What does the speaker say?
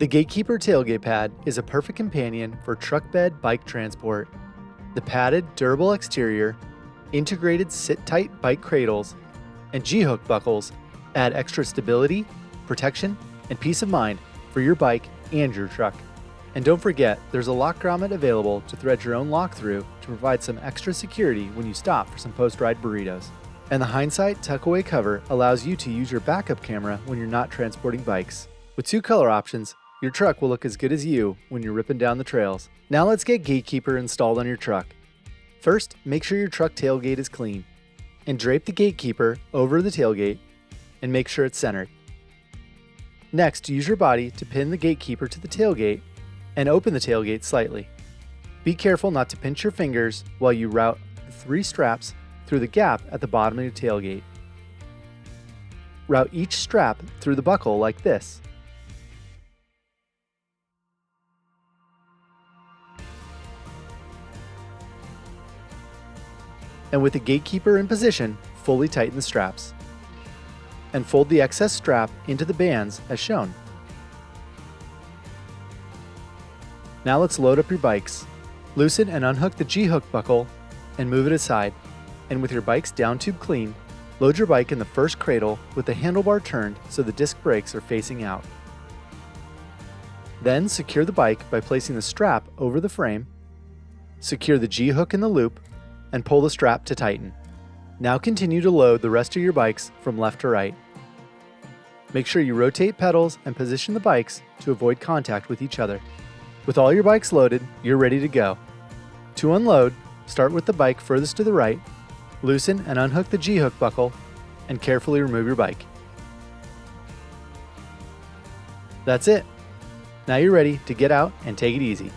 The GateKeeper tailgate pad is a perfect companion for truck bed bike transport. The padded, durable exterior, integrated SitTight bike cradles, and G-hook buckles add extra stability, protection, and peace of mind for your bike and your truck. And don't forget, there's a lock grommet available to thread your own lock through to provide some extra security when you stop for some post-ride burritos. And the HindSight tuckaway cover allows you to use your backup camera when you're not transporting bikes. With 2 color options, your truck will look as good as you when you're ripping down the trails. Now let's get GateKeeper installed on your truck. First, make sure your truck tailgate is clean, and drape the GateKeeper over the tailgate and make sure it's centered. Next, use your body to pin the GateKeeper to the tailgate and open the tailgate slightly. Be careful not to pinch your fingers while you route the 3 straps through the gap at the bottom of your tailgate. Route each strap through the buckle like this. And with the GateKeeper in position, fully tighten the straps. And fold the excess strap into the bands as shown. Now let's load up your bikes. Loosen and unhook the G-hook buckle and move it aside. And with your bike's down tube clean, load your bike in the first cradle with the handlebar turned so the disc brakes are facing out. Then secure the bike by placing the strap over the frame, secure the G-hook in the loop, and pull the strap to tighten. Now continue to load the rest of your bikes from left to right. Make sure you rotate pedals and position the bikes to avoid contact with each other. With all your bikes loaded, you're ready to go. To unload, start with the bike furthest to the right, loosen and unhook the G-hook buckle, and carefully remove your bike. That's it. Now you're ready to get out and take it easy.